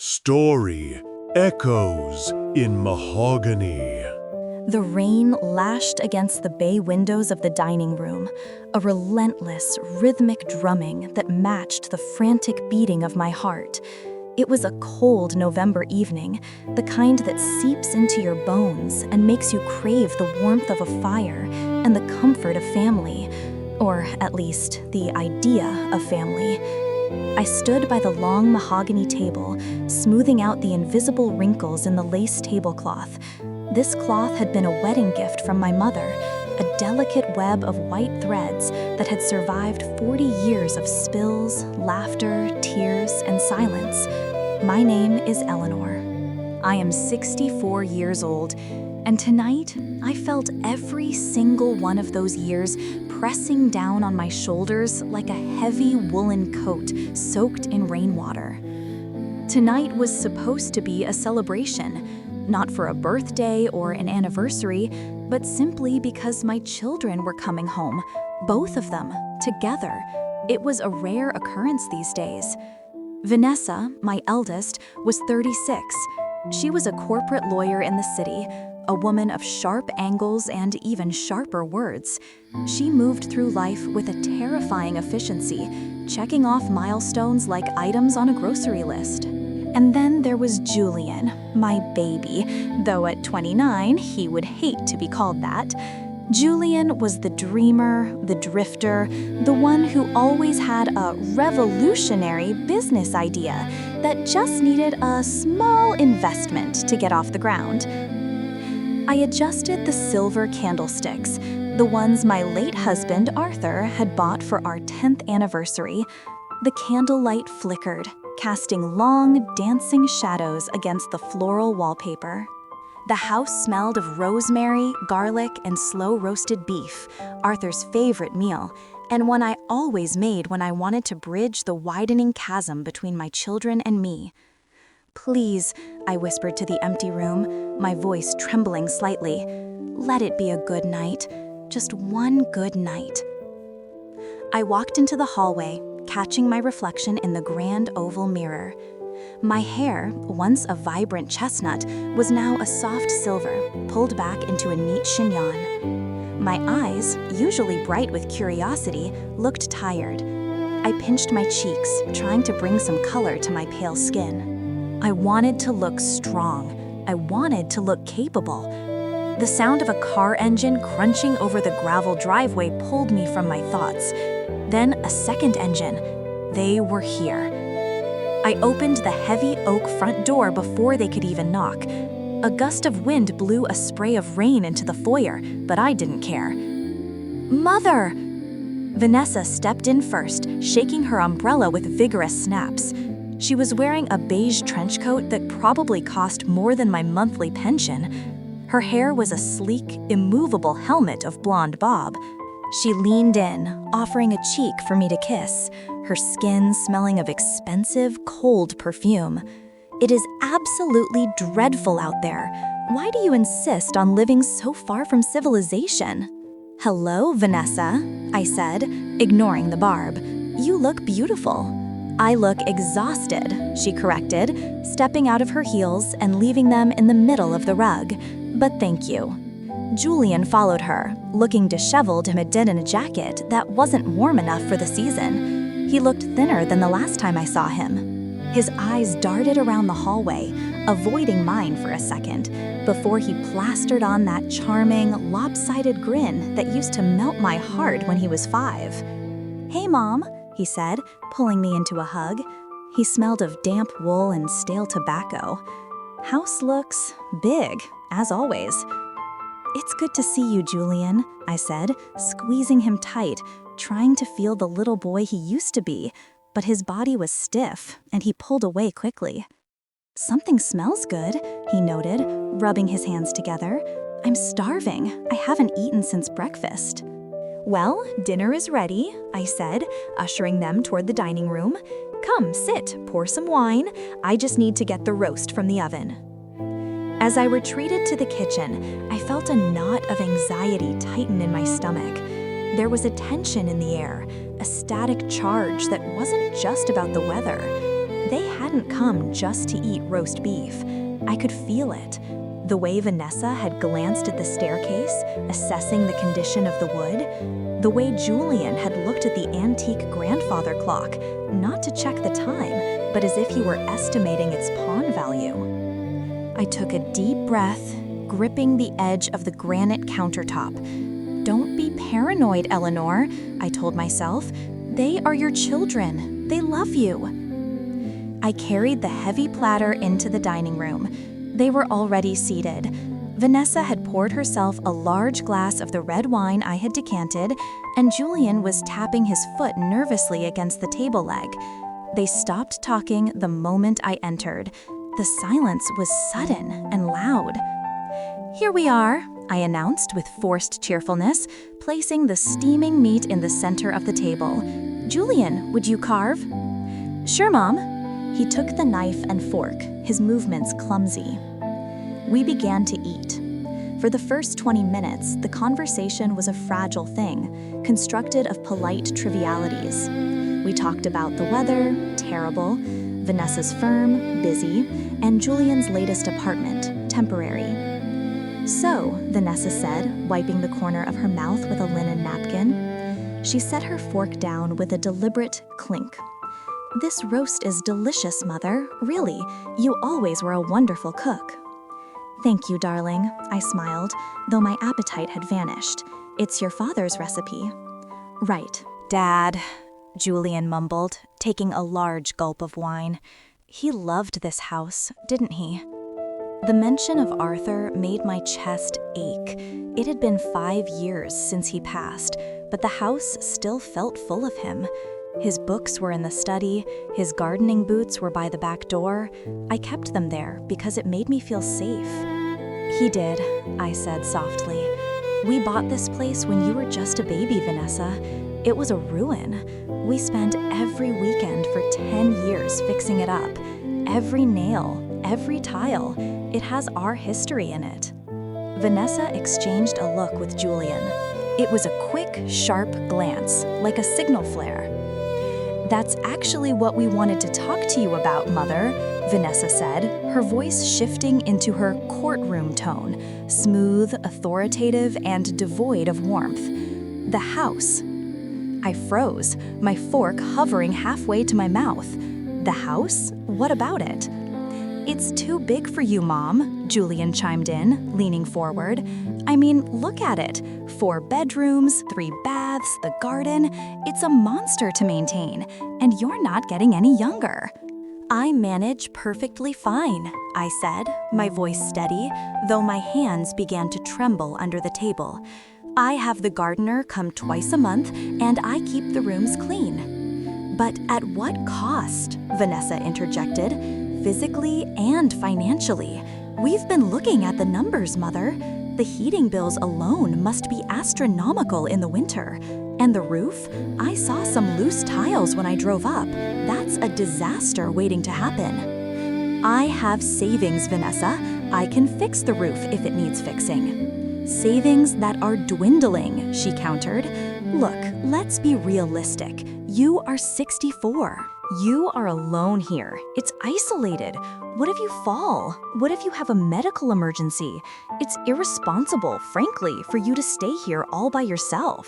Story echoes in mahogany. The rain lashed against the bay windows of the dining room, a relentless, rhythmic drumming that matched the frantic beating of my heart. It was a cold November evening, the kind that seeps into your bones and makes you crave the warmth of a fire and the comfort of family, or at least the idea of family. I stood by the long mahogany table, smoothing out the invisible wrinkles in the lace tablecloth. This cloth had been a wedding gift from my mother, a delicate web of white threads that had survived 40 years of spills, laughter, tears, and silence. My name is Eleanor. I am 64 years old, and tonight I felt every single one of those years pressing down on my shoulders like a heavy woolen coat soaked in rainwater. Tonight was supposed to be a celebration, not for a birthday or an anniversary, but simply because my children were coming home, both of them, together. It was a rare occurrence these days. Vanessa, my eldest, was 36. She was a corporate lawyer in the city, a woman of sharp angles and even sharper words. She moved through life with a terrifying efficiency, checking off milestones like items on a grocery list. And then there was Julian, my baby, though at 29 he would hate to be called that. Julian was the dreamer, the drifter, the one who always had a revolutionary business idea that just needed a small investment to get off the ground. I adjusted the silver candlesticks, the ones my late husband Arthur had bought for our 10th anniversary. The candlelight flickered, casting long, dancing shadows against the floral wallpaper. The house smelled of rosemary, garlic, and slow-roasted beef, Arthur's favorite meal, and one I always made when I wanted to bridge the widening chasm between my children and me. "Please," I whispered to the empty room, my voice trembling slightly, "let it be a good night, just one good night." I walked into the hallway, catching my reflection in the grand oval mirror. My hair, once a vibrant chestnut, was now a soft silver, pulled back into a neat chignon. My eyes, usually bright with curiosity, looked tired. I pinched my cheeks, trying to bring some color to my pale skin. I wanted to look strong. I wanted to look capable. The sound of a car engine crunching over the gravel driveway pulled me from my thoughts. Then a second engine. They were here. I opened the heavy oak front door before they could even knock. A gust of wind blew a spray of rain into the foyer, but I didn't care. "Mother!" Vanessa stepped in first, shaking her umbrella with vigorous snaps. She was wearing a beige trench coat that probably cost more than my monthly pension. Her hair was a sleek, immovable helmet of blonde bob. She leaned in, offering a cheek for me to kiss, her skin smelling of expensive, cold perfume. "It is absolutely dreadful out there. Why do you insist on living so far from civilization?" "Hello, Vanessa," I said, ignoring the barb. "You look beautiful." "I look exhausted," she corrected, stepping out of her heels and leaving them in the middle of the rug. "But thank you." Julian followed her, looking disheveled amid in a jacket that wasn't warm enough for the season. He looked thinner than the last time I saw him. His eyes darted around the hallway, avoiding mine for a second, before he plastered on that charming, lopsided grin that used to melt my heart when he was 5. "Hey, Mom," he said, pulling me into a hug. He smelled of damp wool and stale tobacco. "House looks big, as always." "It's good to see you, Julian," I said, squeezing him tight, trying to feel the little boy he used to be, but his body was stiff, and he pulled away quickly. "Something smells good," he noted, rubbing his hands together. "I'm starving. I haven't eaten since breakfast." "Well, dinner is ready," I said, ushering them toward the dining room. "Come, sit, pour some wine. I just need to get the roast from the oven." As I retreated to the kitchen, I felt a knot of anxiety tighten in my stomach. There was a tension in the air, a static charge that wasn't just about the weather. They had hadn't come just to eat roast beef. I could feel it. The way Vanessa had glanced at the staircase, assessing the condition of the wood. The way Julian had looked at the antique grandfather clock, not to check the time, but as if he were estimating its pawn value. I took a deep breath, gripping the edge of the granite countertop. "Don't be paranoid, Eleanor," I told myself. "They are your children. They love you." I carried the heavy platter into the dining room. They were already seated. Vanessa had poured herself a large glass of the red wine I had decanted, and Julian was tapping his foot nervously against the table leg. They stopped talking the moment I entered. The silence was sudden and loud. "Here we are," I announced with forced cheerfulness, placing the steaming meat in the center of the table. "Julian, would you carve?" "Sure, Mom." He took the knife and fork, his movements clumsy. We began to eat. For the first 20 minutes, the conversation was a fragile thing, constructed of polite trivialities. We talked about the weather, terrible, Vanessa's firm, busy, and Julian's latest apartment, temporary. "So," Vanessa said, wiping the corner of her mouth with a linen napkin. She set her fork down with a deliberate clink. "This roast is delicious, Mother. Really, you always were a wonderful cook." "Thank you, darling," I smiled, though my appetite had vanished. "It's your father's recipe." "Right, Dad," Julian mumbled, taking a large gulp of wine. "He loved this house, didn't he?" The mention of Arthur made my chest ache. It had been 5 years since he passed, but the house still felt full of him. His books were in the study, his gardening boots were by the back door. I kept them there because it made me feel safe. "He did," I said softly. "We bought this place when you were just a baby, Vanessa. It was a ruin. We spent every weekend for 10 years fixing it up. Every nail, every tile. It has our history in it." Vanessa exchanged a look with Julian. It was a quick, sharp glance, like a signal flare. "That's actually what we wanted to talk to you about, Mother," Vanessa said, her voice shifting into her courtroom tone, smooth, authoritative, and devoid of warmth. "The house." I froze, my fork hovering halfway to my mouth. "The house? What about it?" "It's too big for you, Mom," Julian chimed in, leaning forward. "I mean, look at it. 4 bedrooms, 3 baths, the garden. It's a monster to maintain, and you're not getting any younger." "I manage perfectly fine," I said, my voice steady, though my hands began to tremble under the table. "I have the gardener come twice a month, and I keep the rooms clean." "But at what cost?" Vanessa interjected. "Physically and financially. We've been looking at the numbers, Mother. The heating bills alone must be astronomical in the winter. And the roof? I saw some loose tiles when I drove up. That's a disaster waiting to happen." "I have savings, Vanessa. I can fix the roof if it needs fixing." "Savings that are dwindling," she countered. "Look, let's be realistic. You are 64. You are alone here. It's isolated. What if you fall? What if you have a medical emergency? It's irresponsible, frankly, for you to stay here all by yourself."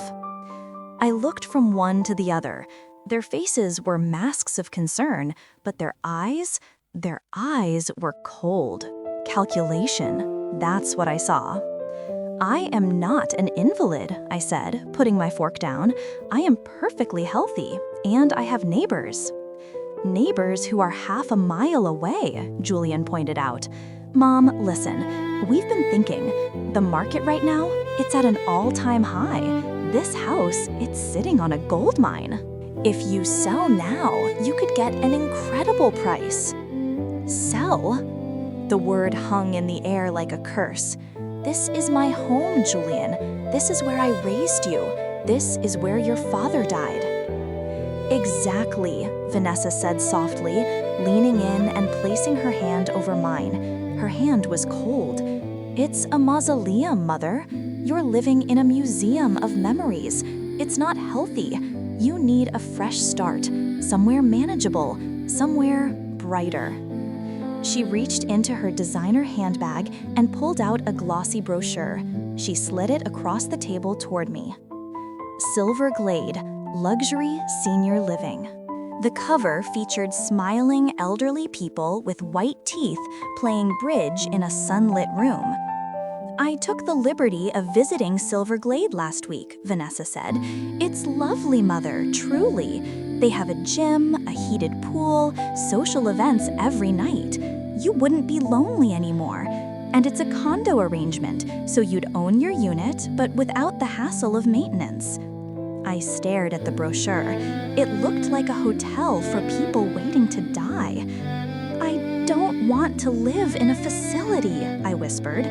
I looked from one to the other. Their faces were masks of concern, but their eyes were cold. Calculation. That's what I saw. "I am not an invalid," I said, putting my fork down. "I am perfectly healthy, and I have neighbors." "Neighbors who are half a mile away," Julian pointed out. "Mom, listen, we've been thinking. The market right now, it's at an all-time high. This house, it's sitting on a gold mine. If you sell now, you could get an incredible price." "Sell?" The word hung in the air like a curse. "This is my home, Julian. This is where I raised you. This is where your father died." "Exactly," Vanessa said softly, leaning in and placing her hand over mine. Her hand was cold. "It's a mausoleum, Mother. You're living in a museum of memories. It's not healthy. You need a fresh start, somewhere manageable, somewhere brighter. She reached into her designer handbag and pulled out a glossy brochure. She slid it across the table toward me. Silver Glade, Luxury Senior Living. The cover featured smiling elderly people with white teeth playing bridge in a sunlit room. "I took the liberty of visiting Silver Glade last week," Vanessa said. "It's lovely, Mother, truly. They have a gym, a heated pool, social events every night. You wouldn't be lonely anymore. And it's a condo arrangement, so you'd own your unit, but without the hassle of maintenance." I stared at the brochure. It looked like a hotel for people waiting to die. "I don't want to live in a facility," I whispered.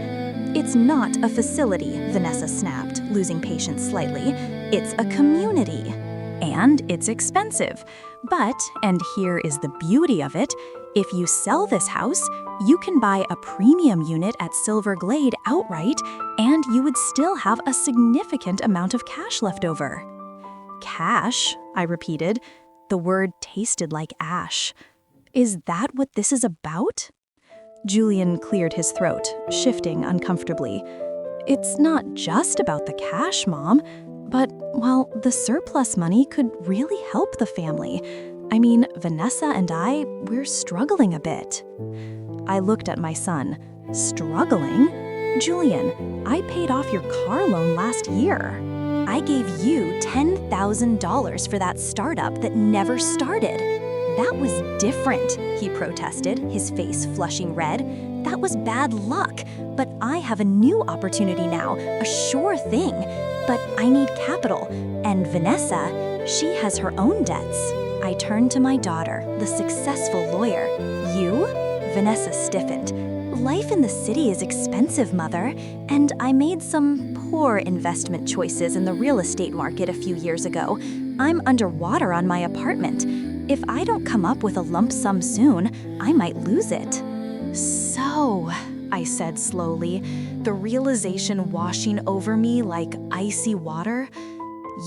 "It's not a facility," Vanessa snapped, losing patience slightly. "It's a community. And it's expensive. But, and here is the beauty of it, if you sell this house, you can buy a premium unit at Silver Glade outright, and you would still have a significant amount of cash left over." "Cash?" I repeated. The word tasted like ash. "Is that what this is about?" Julian cleared his throat, shifting uncomfortably. "It's not just about the cash, Mom, but, well, the surplus money could really help the family. I mean, Vanessa and we're struggling a bit." I looked at my son. "Struggling? Julian, I paid off your car loan last year. I gave you $10,000 for that startup that never started." "That was different," he protested, his face flushing red. "That was bad luck, but I have a new opportunity now, a sure thing. But I need capital, and Vanessa, she has her own debts." I turned to my daughter, the successful lawyer. "You?" Vanessa stiffened. "Life in the city is expensive, Mother, and I made some poor investment choices in the real estate market a few years ago. I'm underwater on my apartment. If I don't come up with a lump sum soon, I might lose it." "So," I said slowly, the realization washing over me like icy water,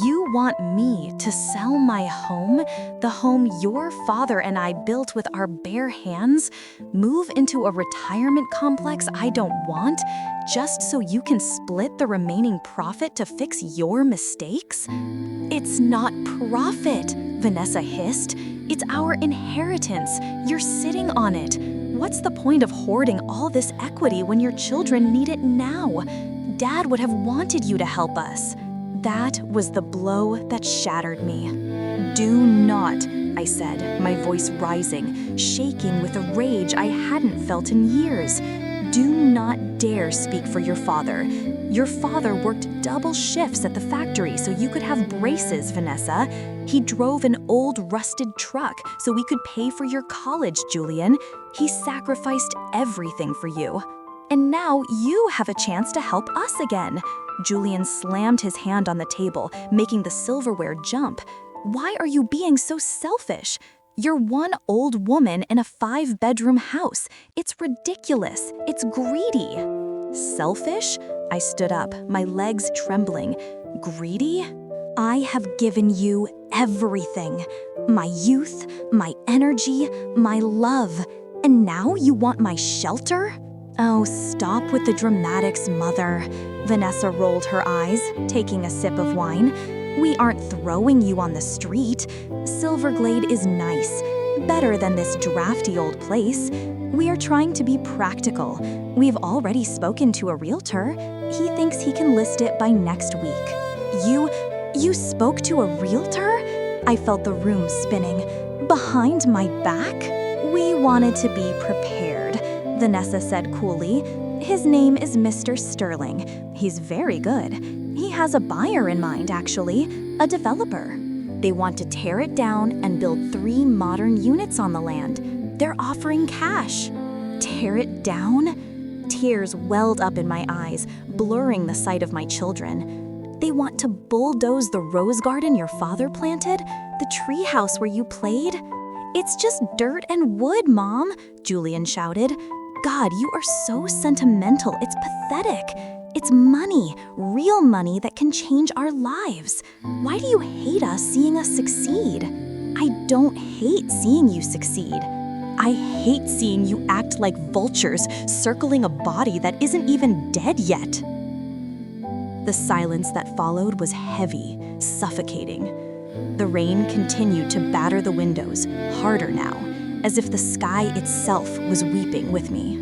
"you want me to sell my home, the home your father and I built with our bare hands, move into a retirement complex I don't want, just so you can split the remaining profit to fix your mistakes?" "It's not profit," Vanessa hissed. "It's our inheritance. You're sitting on it. What's the point of hoarding all this equity when your children need it now? Dad would have wanted you to help us." That was the blow that shattered me. "Do not," I said, my voice rising, shaking with a rage I hadn't felt in years. "Do not dare speak for your father. Your father worked double shifts at the factory so you could have braces, Vanessa. He drove an old rusted truck so we could pay for your college, Julian. He sacrificed everything for you. And now you have a chance to help us again." Julian slammed his hand on the table, making the silverware jump. "Why are you being so selfish? You're one old woman in a 5-bedroom house. It's ridiculous. It's greedy." "Selfish?" I stood up, my legs trembling. "Greedy? I have given you everything. My youth, my energy, my love. And now you want my shelter?" "Oh, stop with the dramatics, Mother." Vanessa rolled her eyes, taking a sip of wine. "We aren't throwing you on the street. Silver Glade is nice, better than this drafty old place. We are trying to be practical. We've already spoken to a realtor. He thinks he can list it by next week." You spoke to a realtor?" I felt the room spinning. "Behind my back?" "We wanted to be prepared," Vanessa said coolly. "His name is Mr. Sterling. He's very good. He has a buyer in mind, actually, a developer. They want to tear it down and build 3 modern units on the land. They're offering cash." "Tear it down?" Tears welled up in my eyes, blurring the sight of my children. "They want to bulldoze the rose garden your father planted? The treehouse where you played?" "It's just dirt and wood, Mom," Julian shouted. "God, you are so sentimental. It's pathetic. It's money, real money that can change our lives. Why do you hate us seeing us succeed?" "I don't hate seeing you succeed. I hate seeing you act like vultures circling a body that isn't even dead yet. The silence that followed was heavy, suffocating. The rain continued to batter the windows, harder now, as if the sky itself was weeping with me.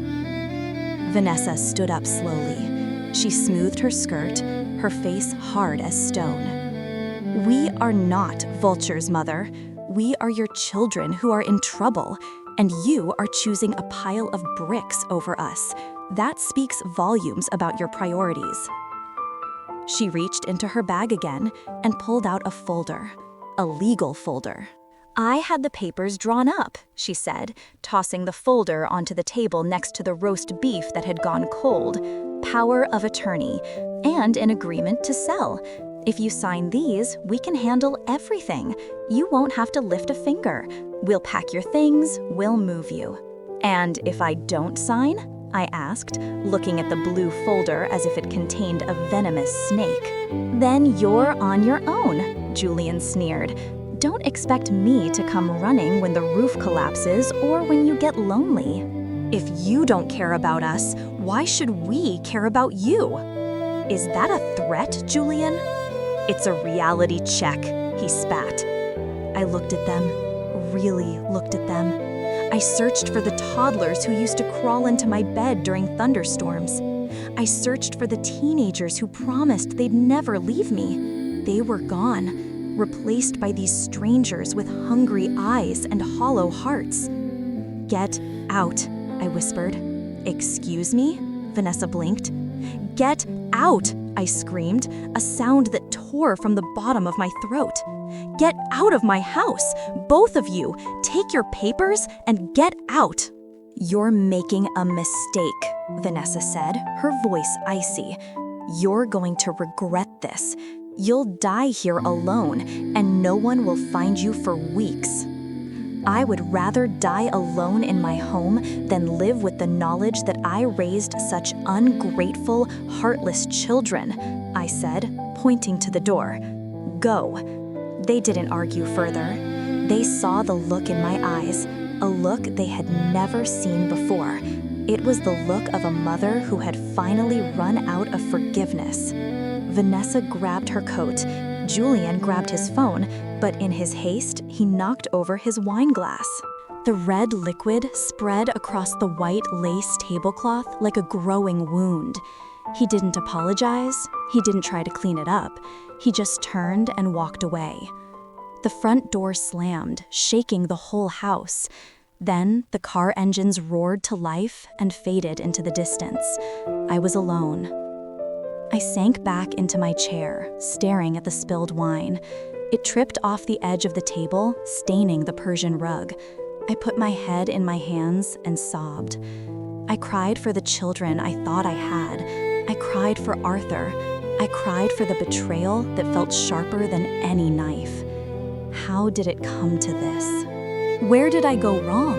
Vanessa stood up slowly. She smoothed her skirt, her face hard as stone. "We are not vultures, Mother. We are your children who are in trouble, and you are choosing a pile of bricks over us. That speaks volumes about your priorities." She reached into her bag again and pulled out a folder, a legal folder. "I had the papers drawn up," she said, tossing the folder onto the table next to the roast beef that had gone cold. "Power of attorney, and an agreement to sell. If you sign these, we can handle everything. You won't have to lift a finger. We'll pack your things, we'll move you." "And if I don't sign?" I asked, looking at the blue folder as if it contained a venomous snake. "Then you're on your own," Julian sneered. "Don't expect me to come running when the roof collapses or when you get lonely. If you don't care about us, why should we care about you?" "Is that a threat, Julian?" "It's a reality check," he spat. I looked at them, really looked at them. I searched for the toddlers who used to crawl into my bed during thunderstorms. I searched for the teenagers who promised they'd never leave me. They were gone, replaced by these strangers with hungry eyes and hollow hearts. "Get out," I whispered. "Excuse me?" Vanessa blinked. "Get out!" I screamed, a sound that tore from the bottom of my throat. "Get out of my house! Both of you! Take your papers and get out!" "You're making a mistake," Vanessa said, her voice icy. "You're going to regret this. You'll die here alone, and no one will find you for weeks." "I would rather die alone in my home than live with the knowledge that I raised such ungrateful, heartless children," I said, pointing to the door. "Go." They didn't argue further. They saw the look in my eyes, a look they had never seen before. It was the look of a mother who had finally run out of forgiveness. Vanessa grabbed her coat. Julian grabbed his phone, but in his haste, he knocked over his wine glass. The red liquid spread across the white lace tablecloth like a growing wound. He didn't apologize. He didn't try to clean it up. He just turned and walked away. The front door slammed, shaking the whole house. Then the car engines roared to life and faded into the distance. I was alone. I sank back into my chair, staring at the spilled wine. It tripped off the edge of the table, staining the Persian rug. I put my head in my hands and sobbed. I cried for the children I thought I had. I cried for Arthur. I cried for the betrayal that felt sharper than any knife. How did it come to this? Where did I go wrong?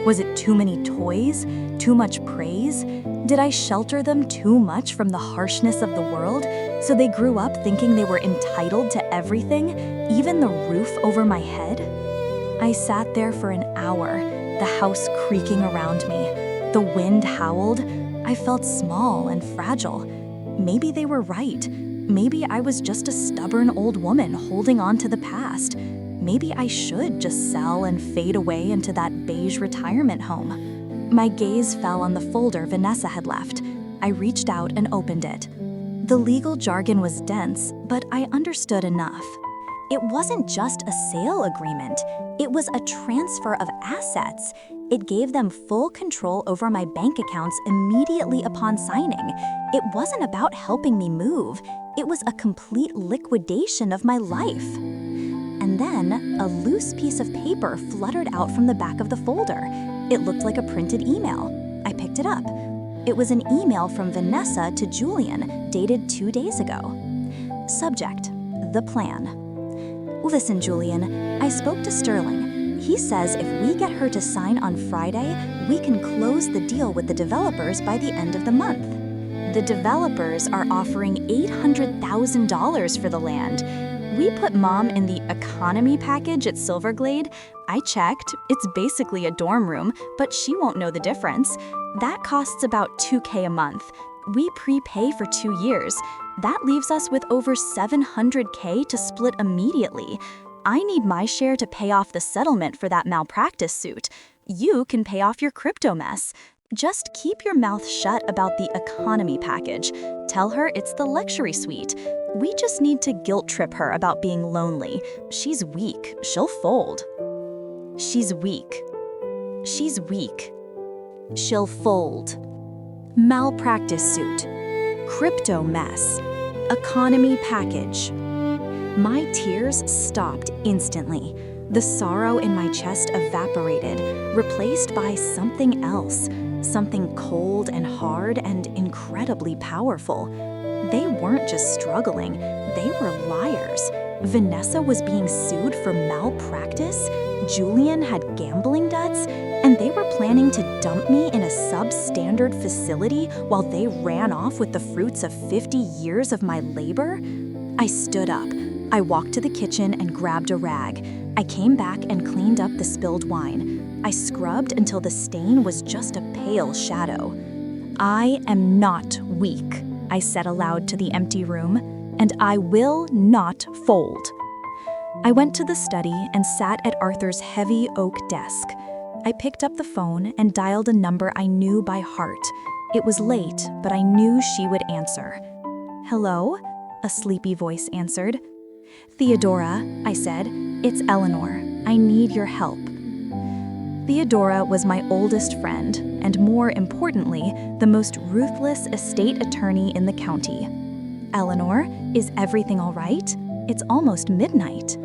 Was it too many toys? Too much praise? Did I shelter them too much from the harshness of the world, so they grew up thinking they were entitled to everything, even the roof over my head? I sat there for an hour, the house creaking around me. The wind howled. I felt small and fragile. Maybe they were right. Maybe I was just a stubborn old woman holding on to the past. Maybe I should just sell and fade away into that beige retirement home. My gaze fell on the folder Vanessa had left. I reached out and opened it. The legal jargon was dense, but I understood enough. It wasn't just a sale agreement. It was a transfer of assets. It gave them full control over my bank accounts immediately upon signing. It wasn't about helping me move. It was a complete liquidation of my life. And then, a loose piece of paper fluttered out from the back of the folder. It looked like a printed email. I picked it up. It was an email from Vanessa to Julian, dated 2 days ago. Subject: the plan. "Listen, Julian, I spoke to Sterling. He says if we get her to sign on Friday, we can close the deal with the developers by the end of the month. The developers are offering $800,000 for the land. We put Mom in the economy package at Silverglade. I checked. It's basically a dorm room, but she won't know the difference. That costs about $2K a month. We prepay for 2 years. That leaves us with over $700K to split immediately. I need my share to pay off the settlement for that malpractice suit. You can pay off your crypto mess. Just keep your mouth shut about the economy package. Tell her it's the luxury suite. We just need to guilt trip her about being lonely. She's weak. She'll fold. She's weak. She's weak. She'll fold. Malpractice suit. Crypto mess. Economy package. My tears stopped instantly. The sorrow in my chest evaporated, replaced by something else, something cold and hard and incredibly powerful. They weren't just struggling, they were liars. Vanessa was being sued for malpractice, Julian had gambling debts, and they were planning to dump me in a substandard facility while they ran off with the fruits of 50 years of my labor? I stood up. I walked to the kitchen and grabbed a rag. I came back and cleaned up the spilled wine. I scrubbed until the stain was just a pale shadow. I am not weak, I said aloud to the empty room, and I will not fold. I went to the study and sat at Arthur's heavy oak desk. I picked up the phone and dialed a number I knew by heart. It was late, but I knew she would answer. "Hello?" a sleepy voice answered. "Theodora," I said, "it's Eleanor. I need your help." Theodora was my oldest friend, and more importantly, the most ruthless estate attorney in the county. "Eleanor, is everything all right? It's almost midnight."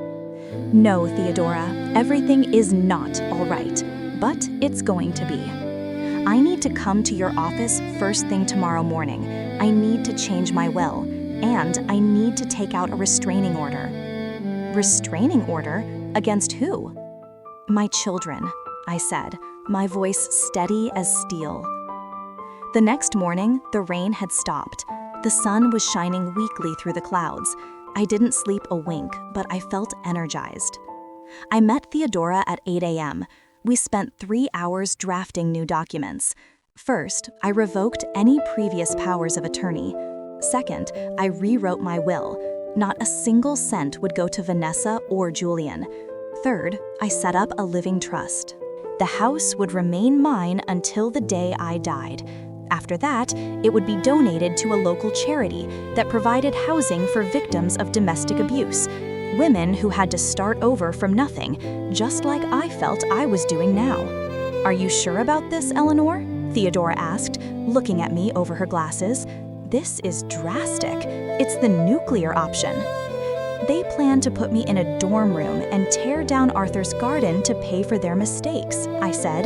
"No, Theodora, everything is not all right, but it's going to be. I need to come to your office first thing tomorrow morning. I need to change my will. And I need to take out a restraining order." "Restraining order? Against who?" "My children," I said, my voice steady as steel. The next morning, the rain had stopped. The sun was shining weakly through the clouds. I didn't sleep a wink, but I felt energized. I met Theodora at 8 a.m. We spent 3 hours drafting new documents. First, I revoked any previous powers of attorney. Second, I rewrote my will. Not a single cent would go to Vanessa or Julian. Third, I set up a living trust. The house would remain mine until the day I died. After that, it would be donated to a local charity that provided housing for victims of domestic abuse, women who had to start over from nothing, just like I felt I was doing now. "Are you sure about this, Eleanor?" Theodora asked, looking at me over her glasses. "This is drastic. It's the nuclear option." "They plan to put me in a dorm room and tear down Arthur's garden to pay for their mistakes," I said.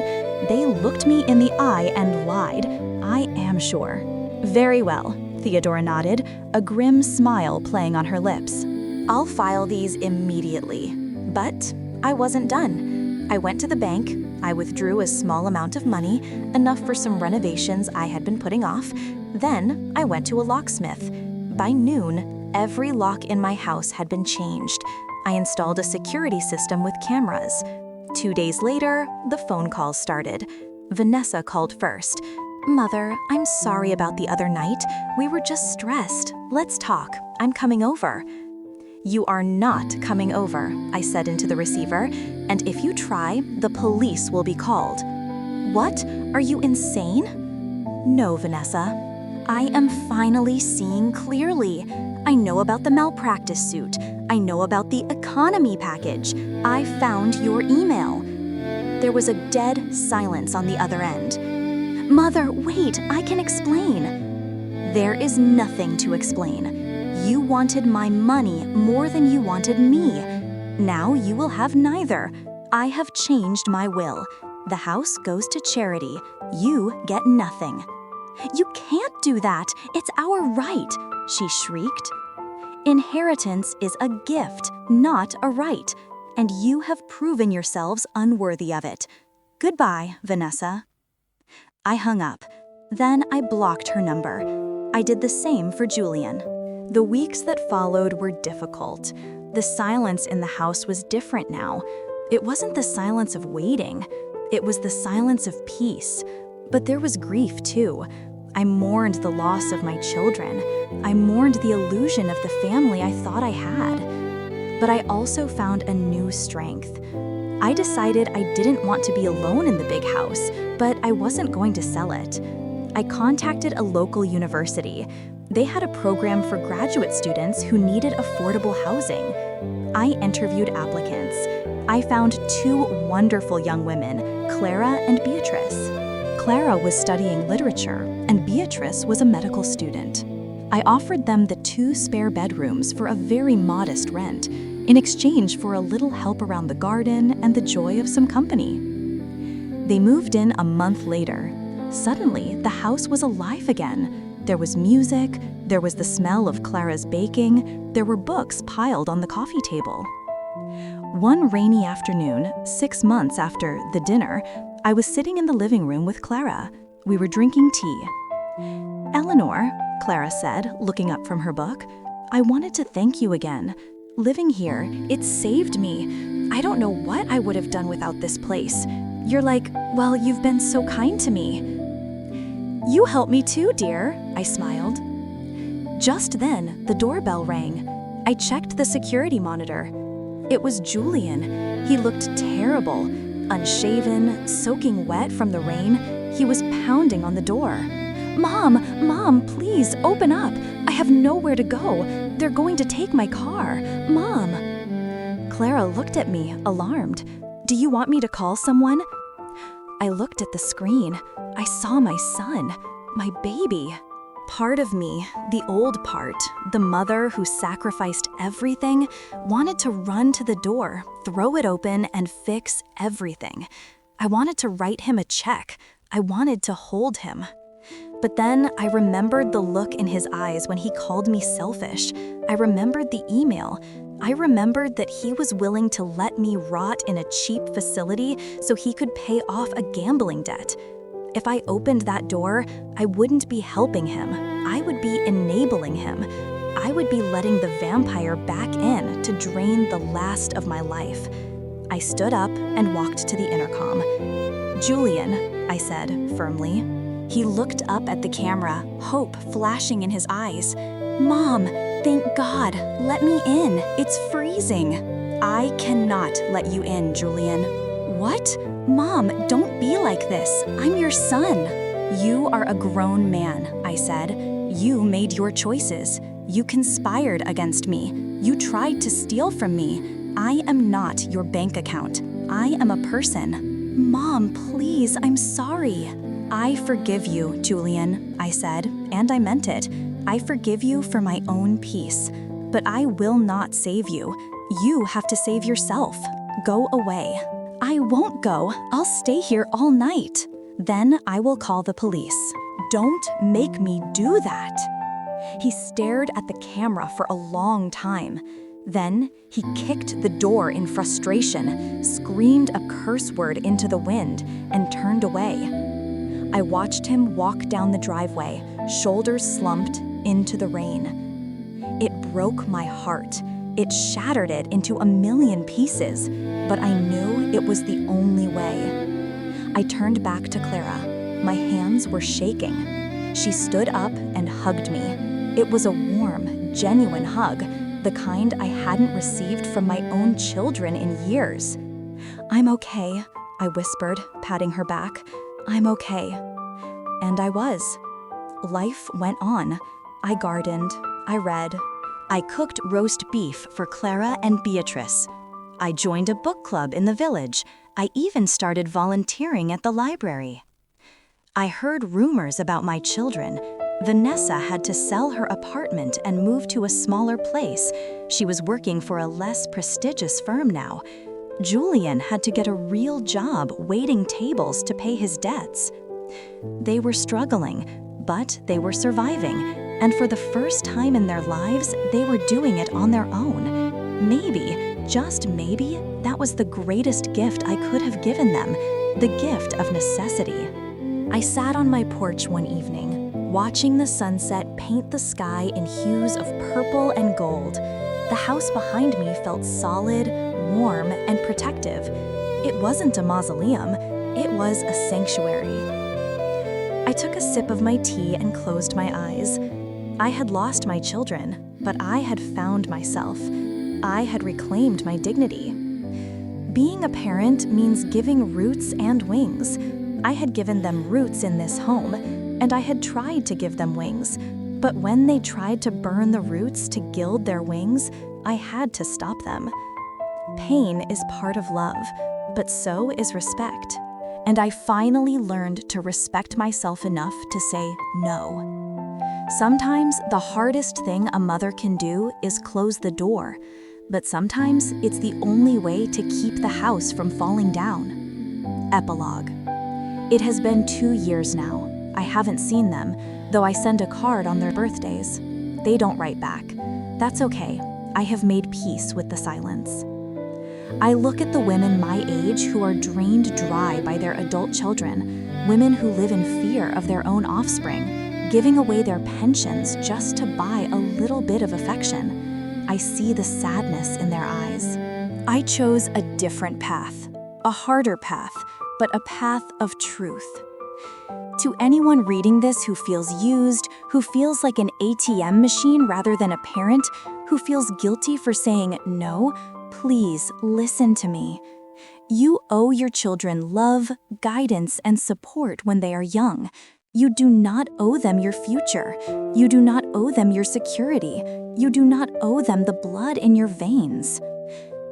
They looked me in the eye and lied. I am sure. "Very well," Theodora nodded, a grim smile playing on her lips. "I'll file these immediately." But I wasn't done. I went to the bank. I withdrew a small amount of money, enough for some renovations I had been putting off. Then I went to a locksmith. By noon, every lock in my house had been changed. I installed a security system with cameras. 2 days later, the phone calls started. Vanessa called first. "Mother, I'm sorry about the other night. We were just stressed. Let's talk. I'm coming over." "You are not coming over," I said into the receiver, "and if you try, the police will be called." "What? Are you insane?" "No, Vanessa. I am finally seeing clearly. I know about the malpractice suit. I know about the economy package. I found your email." There was a dead silence on the other end. "Mother, wait, I can explain." "There is nothing to explain. You wanted my money more than you wanted me. Now you will have neither. I have changed my will. The house goes to charity. You get nothing." "You can't do that. It's our right," she shrieked. "Inheritance is a gift, not a right, and you have proven yourselves unworthy of it. Goodbye, Vanessa." I hung up. Then I blocked her number. I did the same for Julian. The weeks that followed were difficult. The silence in the house was different now. It wasn't the silence of waiting. It was the silence of peace. But there was grief, too. I mourned the loss of my children. I mourned the illusion of the family I thought I had. But I also found a new strength. I decided I didn't want to be alone in the big house, but I wasn't going to sell it. I contacted a local university. They had a program for graduate students who needed affordable housing. I interviewed applicants. I found 2 wonderful young women, Clara and Beatrice. Clara was studying literature, and Beatrice was a medical student. I offered them the 2 spare bedrooms for a very modest rent, in exchange for a little help around the garden and the joy of some company. They moved in a month later. Suddenly, the house was alive again. There was music, there was the smell of Clara's baking, there were books piled on the coffee table. One rainy afternoon, 6 months after the dinner, I was sitting in the living room with Clara. We were drinking tea. "Eleanor," Clara said, looking up from her book, "I wanted to thank you again. Living here, it saved me. I don't know what I would have done without this place. You're like, well, you've been so kind to me." "You helped me too, dear," I smiled. Just then, the doorbell rang. I checked the security monitor. It was Julian. He looked terrible. Unshaven, soaking wet from the rain, he was pounding on the door. Mom, please, open up. I have nowhere to go. They're going to take my car. Mom." Clara looked at me, alarmed. "Do you want me to call someone?" I looked at the screen. I saw my son, my baby. Part of me, the old part, the mother who sacrificed everything, wanted to run to the door, throw it open, and fix everything. I wanted to write him a check. I wanted to hold him. But then I remembered the look in his eyes when he called me selfish. I remembered the email. I remembered that he was willing to let me rot in a cheap facility so he could pay off a gambling debt. If I opened that door, I wouldn't be helping him. I would be enabling him. I would be letting the vampire back in to drain the last of my life. I stood up and walked to the intercom. "Julian," I said firmly. He looked up at the camera, hope flashing in his eyes. "Mom, thank God, let me in. It's freezing." "I cannot let you in, Julian." "What? Mom, don't be like this. I'm your son." "You are a grown man," I said. "You made your choices. You conspired against me. You tried to steal from me. I am not your bank account. I am a person." "Mom, please, I'm sorry." "I forgive you, Julian," I said, and I meant it. "I forgive you for my own peace. But I will not save you. You have to save yourself. Go away." "I won't go. I'll stay here all night." "Then I will call the police." "Don't make me do that." He stared at the camera for a long time. Then he kicked the door in frustration, screamed a curse word into the wind, and turned away. I watched him walk down the driveway, shoulders slumped, into the rain. It broke my heart. It shattered it into a million pieces, but I knew it was the only way. I turned back to Clara. My hands were shaking. She stood up and hugged me. It was a warm, genuine hug, the kind I hadn't received from my own children in years. "I'm okay," I whispered, patting her back. "I'm okay." And I was. Life went on. I gardened. I read. I cooked roast beef for Clara and Beatrice. I joined a book club in the village. I even started volunteering at the library. I heard rumors about my children. Vanessa had to sell her apartment and move to a smaller place. She was working for a less prestigious firm now. Julian had to get a real job waiting tables to pay his debts. They were struggling, but they were surviving, and for the first time in their lives, they were doing it on their own. Maybe, just maybe, that was the greatest gift I could have given them, the gift of necessity. I sat on my porch one evening, watching the sunset paint the sky in hues of purple and gold. The house behind me felt solid, warm, and protective. It wasn't a mausoleum, it was a sanctuary. I took a sip of my tea and closed my eyes. I had lost my children, but I had found myself. I had reclaimed my dignity. Being a parent means giving roots and wings. I had given them roots in this home, and I had tried to give them wings. But when they tried to burn the roots to gild their wings, I had to stop them. Pain is part of love, but so is respect. And I finally learned to respect myself enough to say no. Sometimes the hardest thing a mother can do is close the door, but sometimes it's the only way to keep the house from falling down. Epilogue. It has been 2 years now. I haven't seen them, though I send a card on their birthdays. They don't write back. That's okay. I have made peace with the silence. I look at the women my age who are drained dry by their adult children, women who live in fear of their own offspring, giving away their pensions just to buy a little bit of affection. I see the sadness in their eyes. I chose a different path, a harder path, but a path of truth. To anyone reading this who feels used, who feels like an ATM machine rather than a parent, who feels guilty for saying no, please listen to me. You owe your children love, guidance, and support when they are young. You do not owe them your future. You do not owe them your security. You do not owe them the blood in your veins.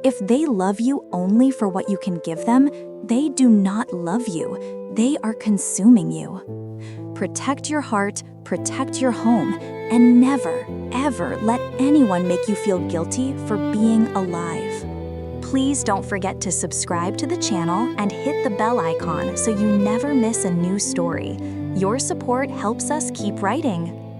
If they love you only for what you can give them, they do not love you. They are consuming you. Protect your heart, protect your home, and never, ever let anyone make you feel guilty for being alive. Please don't forget to subscribe to the channel and hit the bell icon so you never miss a new story. Your support helps us keep writing.